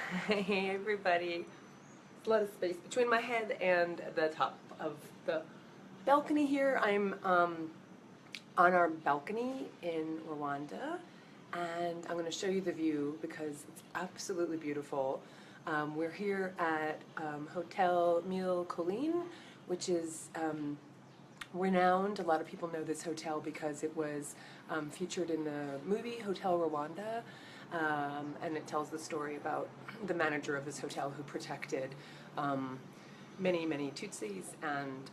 Hey everybody. There's a lot of space between my head and the top of the balcony here. I'm on our balcony in Rwanda, and I'm going to show you the view because it's absolutely beautiful. We're here at Hotel Mille Collines, which is renowned. A lot of people know this hotel because it was featured in the movie Hotel Rwanda, and it tells the story about the manager of this hotel who protected many Tutsis and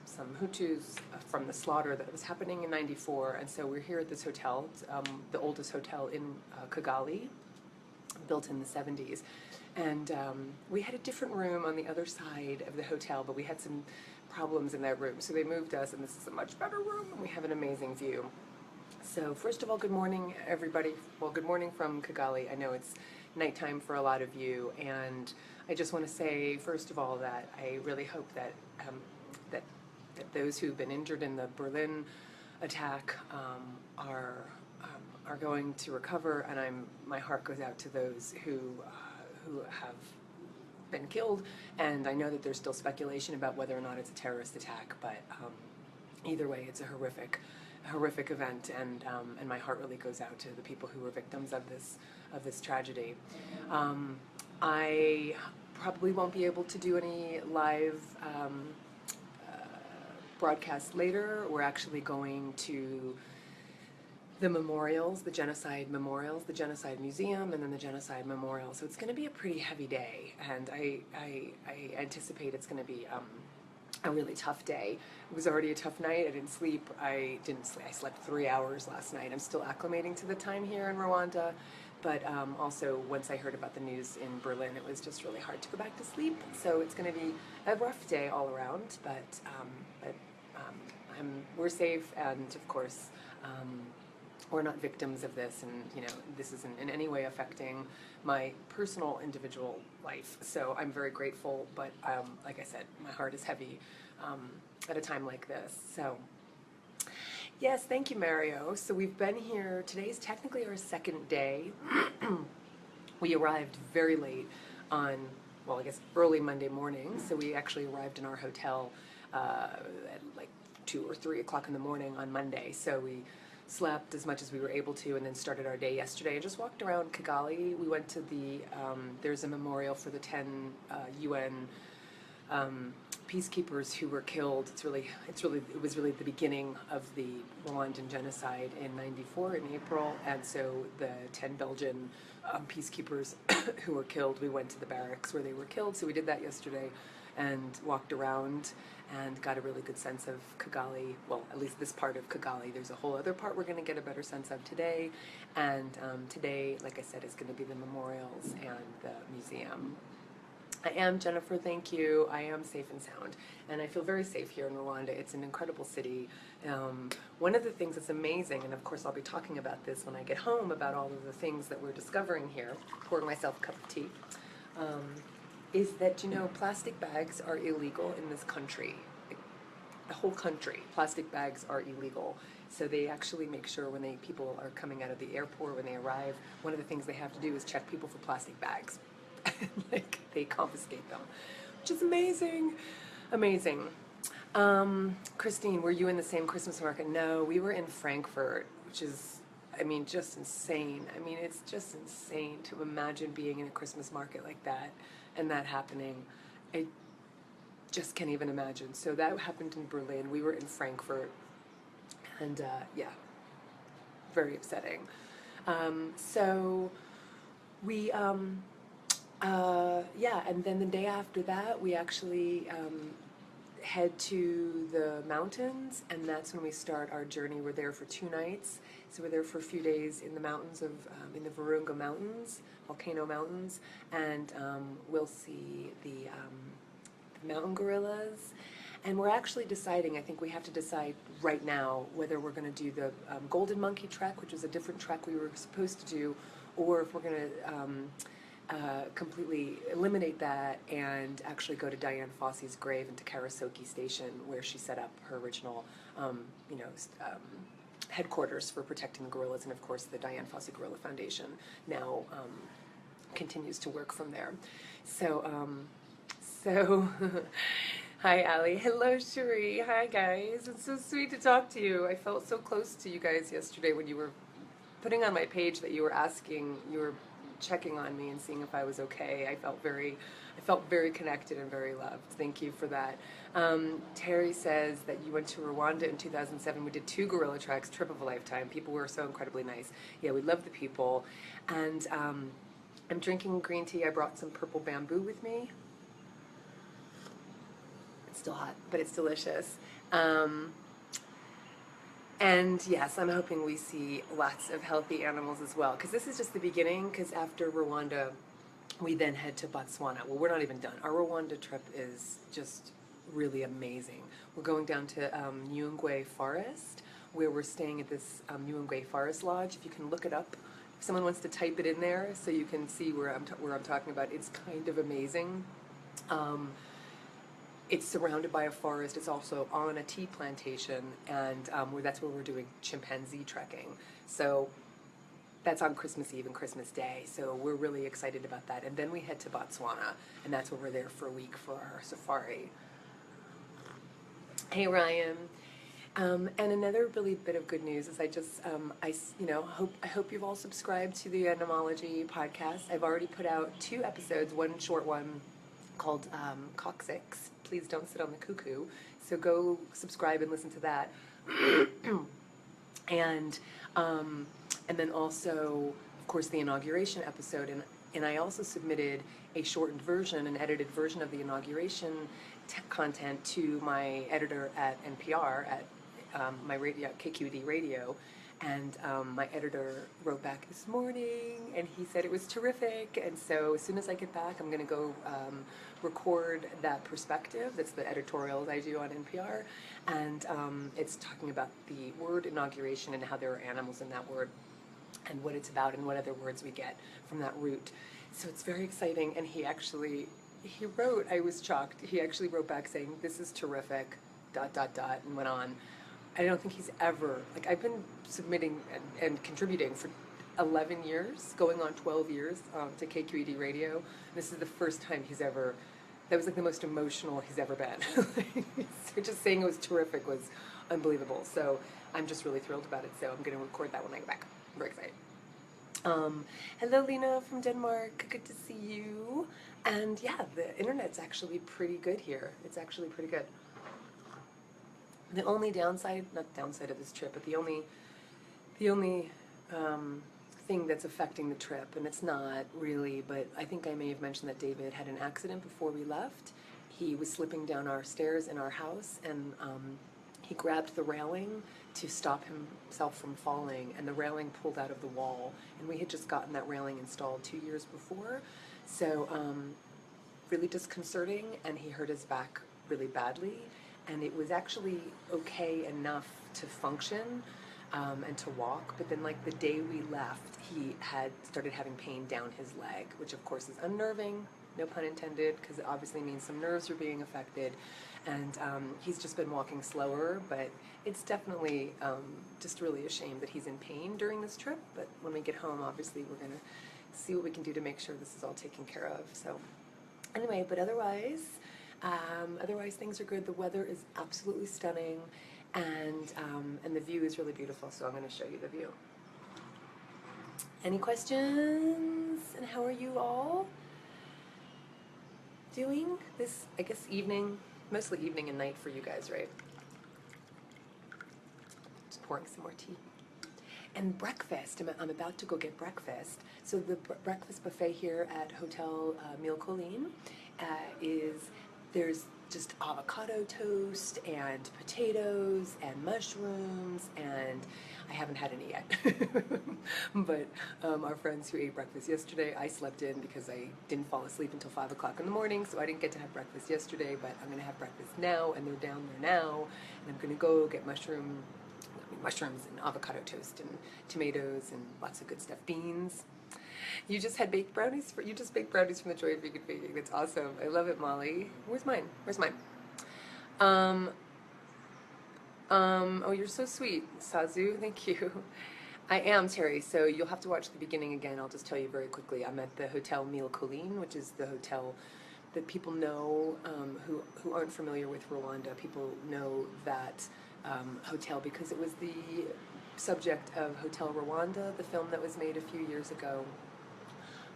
some Hutus from the slaughter that was happening in '94. And so we're here at this hotel, the oldest hotel in Kigali, built in the '70s. And we had a different room on the other side of the hotel, but we had some problems in that room. So they moved us, and this is a much better room, and we have an amazing view. So first of all, good morning, everybody. Well, good morning from Kigali. I know it's nighttime for a lot of you, and I just want to say, first of all, that I really hope that that those who've been injured in the Berlin attack are going to recover, and my heart goes out to those who have been killed, and I know that there's still speculation about whether or not it's a terrorist attack, but either way, it's a horrific event, and my heart really goes out to the people who were victims of this tragedy. I probably won't be able to do any live broadcasts later. We're actually going to the memorials, the genocide memorials, the genocide museum, and then the genocide memorial. So it's going to be a pretty heavy day, and I anticipate it's going to be a really tough day. It was already a tough night. I didn't sleep. I slept 3 hours last night. I'm still acclimating to the time here in Rwanda, but also once I heard about the news in Berlin, it was just really hard to go back to sleep. So it's going to be a rough day all around, but we're safe, and of course, we're not victims of this, and this isn't in any way affecting my personal individual life. So I'm very grateful, but like I said, my heart is heavy at a time like this. So yes, thank you, Mario. So we've been here. Today's technically our second day. We arrived very late on, well, I guess early Monday morning. So we actually arrived in our hotel at like 2 or 3 o'clock in the morning on Monday. So we slept as much as we were able to, and then started our day yesterday and just walked around Kigali. We went to there's a memorial for the 10 UN peacekeepers who were killed. It was really the beginning of the Rwandan genocide in '94 in April, and so the 10 Belgian peacekeepers who were killed, we went to the barracks where they were killed. So we did that yesterday and walked around and got a really good sense of Kigali, well, at least this part of Kigali. There's a whole other part we're going to get a better sense of today, and today, like I said, is going to be the memorials and the museum. I am, Jennifer, thank you. I am safe and sound, and I feel very safe here in Rwanda. It's an incredible city. One of the things that's amazing, and of course I'll be talking about this when I get home, about all of the things that we're discovering here, pouring myself a cup of tea, is that, plastic bags are illegal in this country. The whole country, plastic bags are illegal. So they actually make sure when people are coming out of the airport, when they arrive, one of the things they have to do is check people for plastic bags. Like, they confiscate them, which is amazing. Amazing. Christine, were you in the same Christmas market? No, we were in Frankfurt, which is, just insane. It's just insane to imagine being in a Christmas market like that and that happening. I just can't even imagine. So that happened in Berlin. We were in Frankfurt, and yeah, very upsetting. So we, yeah, and then the day after that, we actually head to the mountains, and that's when we start our journey. We're there for 2 nights, so we're there for a few days in the mountains in the Virunga Mountains, Volcano Mountains, and we'll see the mountain gorillas. And we're actually deciding, I think we have to decide right now whether we're going to do the Golden Monkey Trek, which is a different trek we were supposed to do, or if we're going to completely eliminate that and actually go to Diane Fossey's grave into Karasoke Station, where she set up her original, headquarters for protecting the gorillas, and of course the Diane Fossey Gorilla Foundation now continues to work from there. So hi, Allie. Hello, Cherie. Hi, guys. It's so sweet to talk to you. I felt so close to you guys yesterday when you were putting on my page that you were checking on me and seeing if I was okay. I felt very connected and very loved. Thank you for that. Terry says that you went to Rwanda in 2007. We did 2 gorilla treks, trip of a lifetime. People were so incredibly nice. Yeah, we love the people. And I'm drinking green tea. I brought some purple bamboo with me. It's still hot, but it's delicious. And yes, I'm hoping we see lots of healthy animals as well, because this is just the beginning, because after Rwanda, we then head to Botswana. Well, we're not even done. Our Rwanda trip is just really amazing. We're going down to Nyungwe Forest, where we're staying at this Nyungwe Forest Lodge. If you can look it up, if someone wants to type it in there so you can see where I'm talking about, it's kind of amazing. It's surrounded by a forest. It's also on a tea plantation, and that's where we're doing chimpanzee trekking. So that's on Christmas Eve and Christmas Day. So we're really excited about that. And then we head to Botswana, and that's where we're there for a week for our safari. Hey, Ryan. And another really bit of good news is I hope you've all subscribed to the Entomology podcast. I've already put out 2 episodes, one short one called Coccyx. Please don't sit on the cuckoo. So go subscribe and listen to that. And then also, of course, the inauguration episode. And I also submitted a shortened version, an edited version of the inauguration content to my editor at NPR, at my radio, KQED Radio. And my editor wrote back this morning, and he said it was terrific. And so as soon as I get back, I'm going to go record that perspective. That's the editorials I do on NPR. And it's talking about the word inauguration and how there are animals in that word and what it's about and what other words we get from that root. So it's very exciting. And he wrote, I was shocked, he actually wrote back saying, "This is terrific, ... and went on. I don't think he's ever, I've been submitting and contributing for 11 years, going on 12 years to KQED Radio. This is the first time that was the most emotional he's ever been. So just saying it was terrific was unbelievable. So I'm just really thrilled about it. So I'm going to record that when I get back. I'm very excited. Hello, Lena from Denmark. Good to see you. And yeah, the internet's actually pretty good here. It's actually pretty good. The only downside, not downside of this trip, but the only thing that's affecting the trip, and it's not really, but I think I may have mentioned that David had an accident before we left. He was slipping down our stairs in our house, and he grabbed the railing to stop himself from falling, and the railing pulled out of the wall, and we had just gotten that railing installed 2 years before, so really disconcerting, and he hurt his back really badly. And it was actually okay enough to function and to walk, but then the day we left, he had started having pain down his leg, which of course is unnerving, no pun intended, because it obviously means some nerves are being affected. And he's just been walking slower, but it's definitely just really a shame that he's in pain during this trip. But when we get home, obviously we're going to see what we can do to make sure this is all taken care of. So anyway, but otherwise things are good. The weather is absolutely stunning, and the view is really beautiful, so I'm going to show you the view. Any questions? And how are you all doing this, I guess, evening, mostly evening and night for you guys, right? Just pouring some more tea. And breakfast, I'm about to go get breakfast. So the breakfast buffet here at Hotel Mille Collines there's just avocado toast and potatoes and mushrooms, and I haven't had any yet. But our friends who ate breakfast yesterday, I slept in because I didn't fall asleep until 5 o'clock in the morning, so I didn't get to have breakfast yesterday, but I'm going to have breakfast now, and they're down there now, and I'm going to go get mushrooms and avocado toast and tomatoes and lots of good stuff, beans. You just baked brownies from the Joy of Vegan Baking. That's awesome. I love it, Molly. Where's mine? Oh, you're so sweet, Sazu. Thank you. I am, Terry, so you'll have to watch the beginning again. I'll just tell you very quickly. I'm at the Hotel Mille Collines, which is the hotel that people know, who aren't familiar with Rwanda. People know that hotel because it was the subject of Hotel Rwanda, the film that was made a few years ago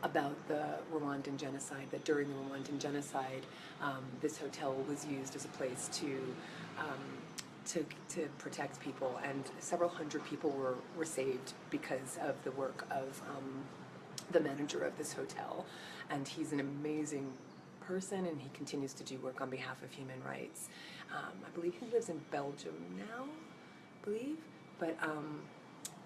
about the Rwandan genocide, that during the Rwandan genocide, this hotel was used as a place to protect people, and several hundred people were saved because of the work of the manager of this hotel. And he's an amazing person, and he continues to do work on behalf of human rights. I believe he lives in Belgium now, I believe, but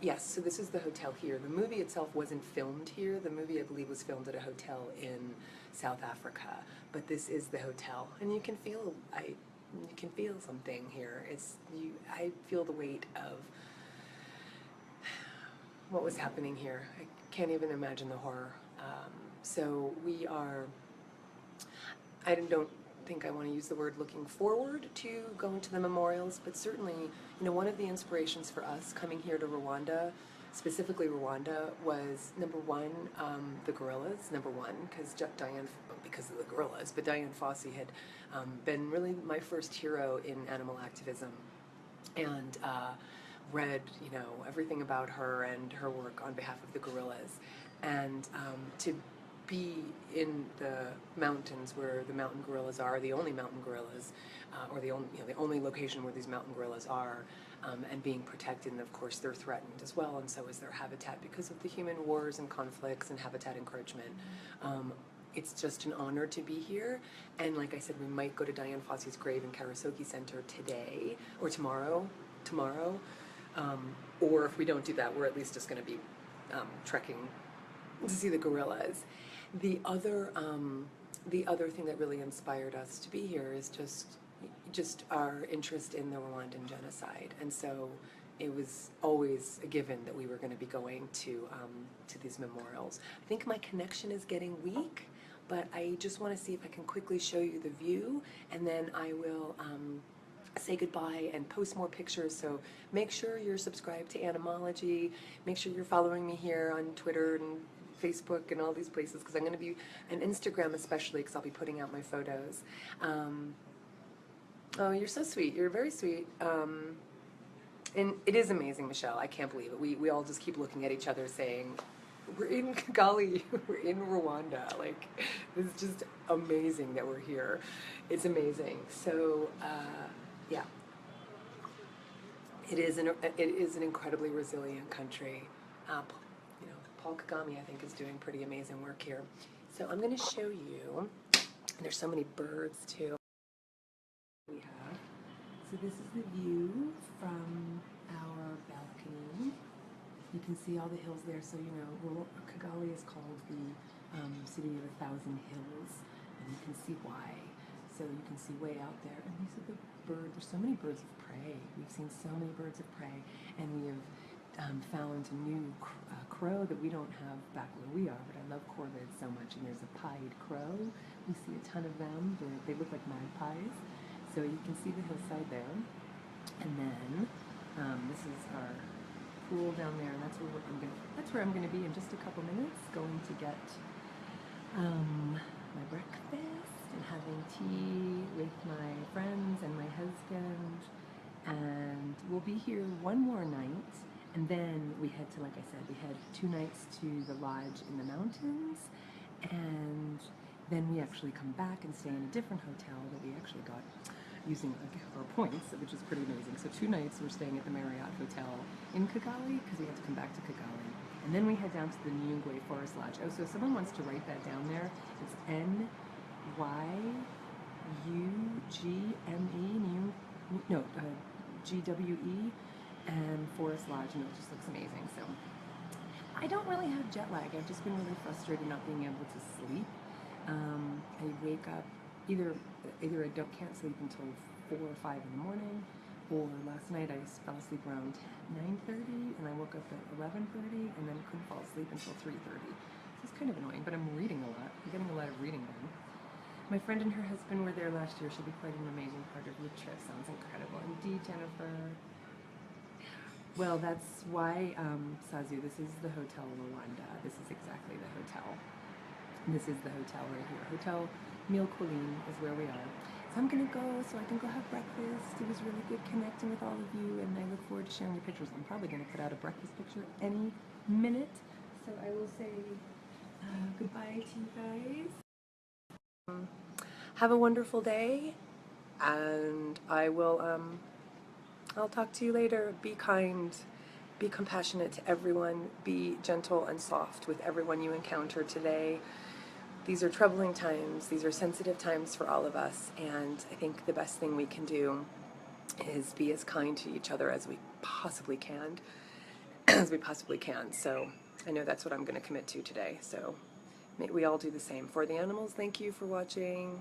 yes, so this is the hotel here. The movie itself wasn't filmed here. The movie, I believe, was filmed at a hotel in South Africa, but this is the hotel, and you can feel something here. I feel the weight of what was happening here. I can't even imagine the horror. So we are, I don't think I want to use the word looking forward to going to the memorials, but certainly, one of the inspirations for us coming here to Rwanda, specifically Rwanda, was number one, the gorillas, because of the gorillas, but Diane Fossey had been really my first hero in animal activism, and read, everything about her and her work on behalf of the gorillas, and to be in the mountains where the mountain gorillas are, the only mountain gorillas, or the only location where these mountain gorillas are, and being protected, and of course they're threatened as well, and so is their habitat because of the human wars and conflicts and habitat encroachment. It's just an honor to be here, and like I said, we might go to Diane Fossey's grave in Karasoki Center today, or tomorrow, or if we don't do that, we're at least just going to be trekking to see the gorillas. The other thing that really inspired us to be here is just our interest in the Rwandan genocide, and so it was always a given that we were going to be going to these memorials. I think my connection is getting weak, but I just want to see if I can quickly show you the view, and then I will say goodbye and post more pictures. So make sure you're subscribed to Animology. Make sure you're following me here on Twitter and Facebook and all these places, because I'm going to be, and Instagram especially, because I'll be putting out my photos. Oh, you're so sweet. You're very sweet. And it is amazing, Michelle. I can't believe it. We all just keep looking at each other saying, we're in Kigali, we're in Rwanda. Like, it's just amazing that we're here. It's amazing. So, yeah. It is an incredibly resilient country. Paul Kagame, I think, is doing pretty amazing work here. So I'm going to show you, and there's so many birds too. We have. So this is the view from our balcony. You can see all the hills there. So Kigali is called the city of 1,000 hills, and you can see why. So you can see way out there, and these are the birds. There's so many birds of prey. We've seen so many birds of prey, and we have found a new crow that we don't have back where we are, but I love corvids so much, and there's a pied crow. We see a ton of them. They look like magpies. So you can see the hillside there. And then this is our pool down there, and that's where I'm gonna be in just a couple minutes, going to get my breakfast and having tea with my friends and my husband, and we'll be here one more night. And then we head to, like I said, we had 2 nights to the lodge in the mountains, and then we actually come back and stay in a different hotel that we actually got using our points, which is pretty amazing. So 2 nights we're staying at the Marriott Hotel in Kigali, because we had to come back to Kigali. And then we head down to the Nyungwe Forest Lodge. Oh, so if someone wants to write that down there, it's G-W-E, and Forest Lodge, and it just looks amazing. So I don't really have jet lag. I've just been really frustrated not being able to sleep. I wake up, either I can't sleep until 4 or 5 in the morning, or last night I fell asleep around 9:30, and I woke up at 11:30, and then couldn't fall asleep until 3:30. This is kind of annoying, but I'm reading a lot. I'm getting a lot of reading done. My friend and her husband were there last year. She'll be quite an amazing part of your trip. Sounds incredible. Indeed, Jennifer. Well, that's why, Sazu, this is the Hotel Rwanda. This is exactly the hotel. This is the hotel right here. Hotel Mille Collines is where we are. So I'm gonna go so I can go have breakfast. It was really good connecting with all of you, and I look forward to sharing your pictures. I'm probably gonna put out a breakfast picture any minute. So I will say goodbye to you guys. Have a wonderful day, and I'll talk to you later. Be kind, be compassionate to everyone, be gentle and soft with everyone you encounter today. These are troubling times, these are sensitive times for all of us, and I think the best thing we can do is be as kind to each other as we possibly can, So I know that's what I'm going to commit to today, so may we all do the same. For the animals, thank you for watching.